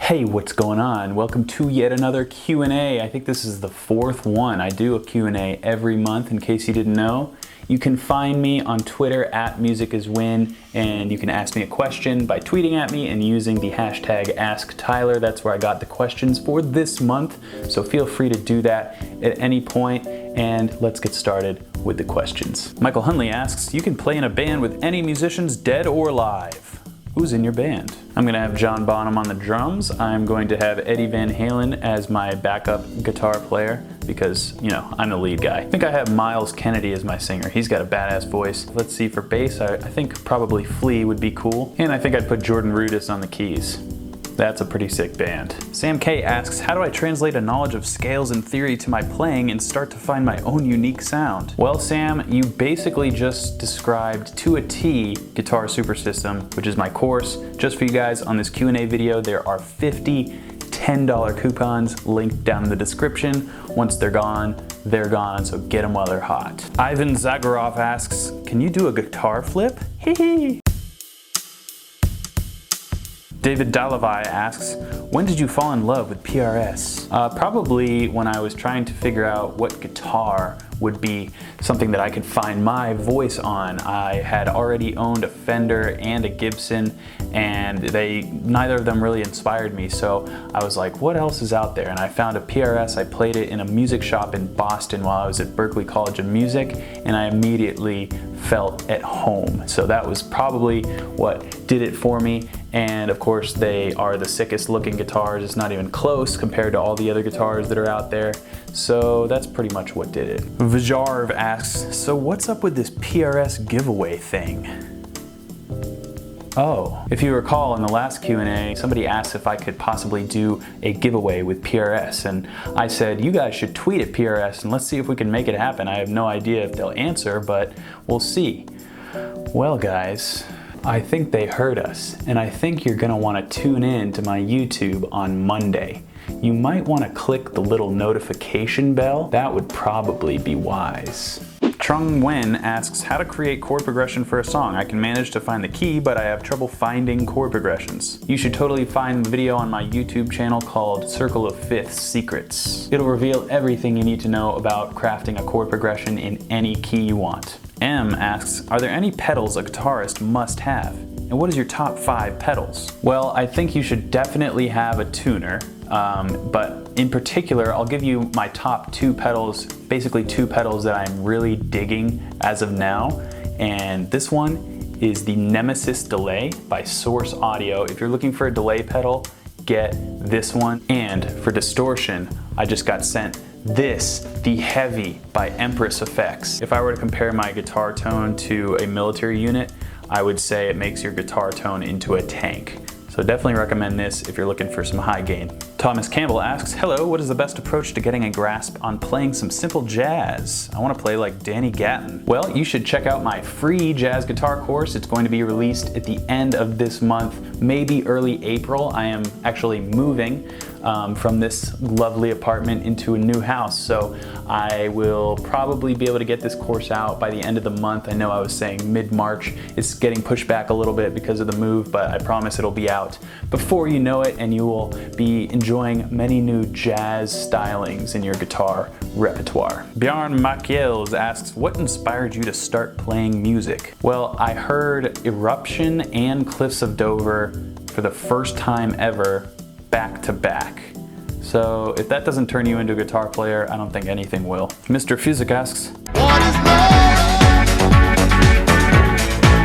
Hey, what's going on? Welcome to yet another Q&A. I think this is the fourth one. I do a Q&A every month, in case you didn't know. You can find me on Twitter at musiciswin, and you can ask me a question by tweeting at me and using the hashtag AskTyler. That's where I got the questions for this month, so feel free to do that at any point, and let's get started with the questions. Michael Hunley asks, you can play in a band with any musicians, dead or alive. Who's in your band? I'm gonna have John Bonham on the drums. I'm going to have Eddie Van Halen as my backup guitar player because, you know, I'm the lead guy. I think I have Miles Kennedy as my singer. He's got a badass voice. Let's see, for bass, I think probably Flea would be cool. And I think I'd put Jordan Rudess on the keys. That's a pretty sick band. Sam K asks, how do I translate a knowledge of scales and theory to my playing and start to find my own unique sound? Well, Sam, you basically just described to a T Guitar Super System, which is my course. Just for you guys on this Q&A video, there are 50 $10 coupons linked down in the description. Once they're gone, so get them while they're hot. Ivan Zagorov asks, can you do a guitar flip? Hee. David Dalavai asks, when did you fall in love with PRS? Probably when I was trying to figure out what guitar would be something that I could find my voice on. I had already owned a Fender and a Gibson, and neither of them really inspired me, so I was like, what else is out there? And I found a PRS. I played it in a music shop in Boston while I was at Berklee College of Music, and I immediately felt at home. So that was probably what did it for me. And of course, they are the sickest looking guitars. It's not even close compared to all the other guitars that are out there. So that's pretty much what did it. Vijarv asks, so what's up with this PRS giveaway thing? Oh, if you recall in the last Q&A, somebody asked if I could possibly do a giveaway with PRS, and I said, you guys should tweet at PRS and let's see if we can make it happen. I have no idea if they'll answer, but we'll see. Well, guys, I think they heard us, and I think you're gonna wanna tune in to my YouTube on Monday. You might wanna click the little notification bell. That would probably be wise. Trung Nguyen asks, how to create chord progression for a song. I can manage to find the key, but I have trouble finding chord progressions. You should totally find the video on my YouTube channel called Circle of Fifths Secrets. It'll reveal everything you need to know about crafting a chord progression in any key you want. M asks, are there any pedals a guitarist must have? And what is your top 5 pedals? Well, I think you should definitely have a tuner, but in particular, I'll give you my top 2 pedals, basically 2 pedals that I'm really digging as of now. And this one is the Nemesis Delay by Source Audio. If you're looking for a delay pedal, get this one. And for distortion, I just got sent this, the Heavy by Empress Effects. If I were to compare my guitar tone to a military unit, I would say it makes your guitar tone into a tank. So definitely recommend this if you're looking for some high gain. Thomas Campbell asks, hello, what is the best approach to getting a grasp on playing some simple jazz? I want to play like Danny Gatton. Well, you should check out my free jazz guitar course. It's going to be released at the end of this month, maybe early April. I am actually moving from this lovely apartment into a new house, so I will probably be able to get this course out by the end of the month. I know I was saying mid-March. It's getting pushed back a little bit because of the move, but I promise it'll be out before you know it, and you will be enjoying many new jazz stylings in your guitar repertoire. Bjarn Makiels asks, what inspired you to start playing music? Well, I heard Eruption and Cliffs of Dover for the first time ever back to back. So if that doesn't turn you into a guitar player, I don't think anything will. Mr. Fusick asks, what is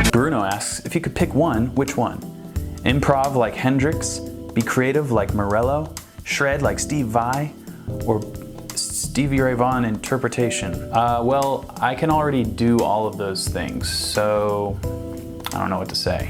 love? Bruno asks, if you could pick one, which one? Improv like Hendrix, be creative like Morello, shred like Steve Vai, or Stevie Ray Vaughan interpretation? Well, I can already do all of those things, so I don't know what to say.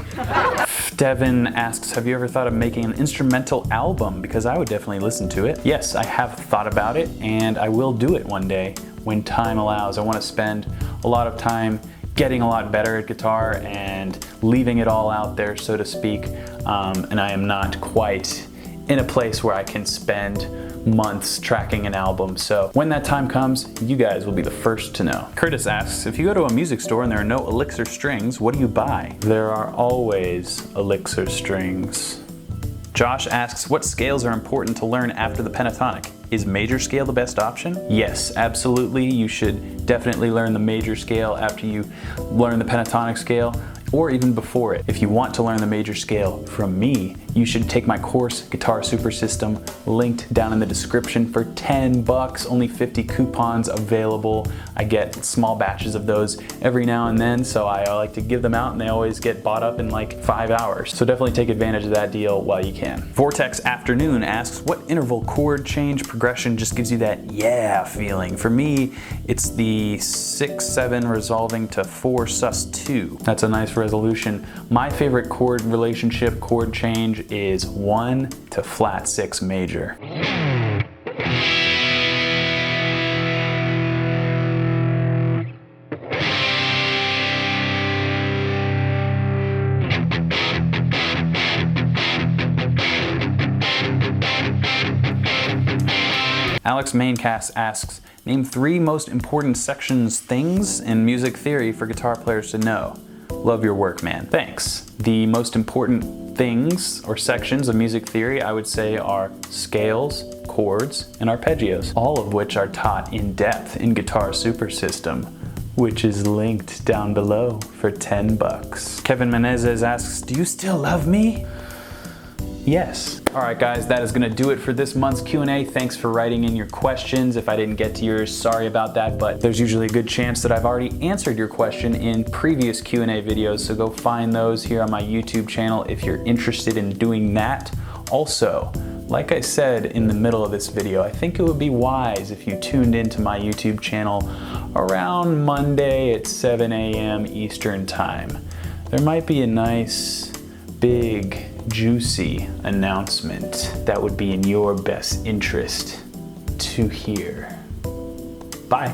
Devin asks, have you ever thought of making an instrumental album? Because I would definitely listen to it. Yes, I have thought about it, and I will do it one day when time allows. I want to spend a lot of time getting a lot better at guitar and leaving it all out there, so to speak. And I am not quite in a place where I can spend months tracking an album. So when that time comes, you guys will be the first to know. Curtis asks, if you go to a music store and there are no Elixir strings, what do you buy? There are always Elixir strings. Josh asks, what scales are important to learn after the pentatonic? Is major scale the best option? Yes, absolutely. You should definitely learn the major scale after you learn the pentatonic scale, or even before it. If you want to learn the major scale from me, you should take my course, Guitar Super System, linked down in the description for $10, only 50 coupons available. I get small batches of those every now and then, so I like to give them out and they always get bought up in like 5 hours. So definitely take advantage of that deal while you can. Vortex Afternoon asks, what interval chord change progression just gives you that yeah feeling? For me, it's the 6-7 resolving to 4 sus2. That's a nice resolution. My favorite chord relationship, chord change, is 1 to flat 6 major. Alex Maincast asks, name 3 most important things in music theory for guitar players to know. Love your work, man. Thanks. The most important things or sections of music theory I would say are scales, chords, and arpeggios, all of which are taught in depth in Guitar Super System, which is linked down below for $10. Kevin Menezes asks, do you still love me? Yes. All right, guys, that is gonna do it for this month's Q&A. Thanks for writing in your questions. If I didn't get to yours, sorry about that, but there's usually a good chance that I've already answered your question in previous Q&A videos, so go find those here on my YouTube channel if you're interested in doing that. Also, like I said in the middle of this video, I think it would be wise if you tuned into my YouTube channel around Monday at 7 a.m. Eastern Time. There might be a nice, big, juicy announcement that would be in your best interest to hear. Bye.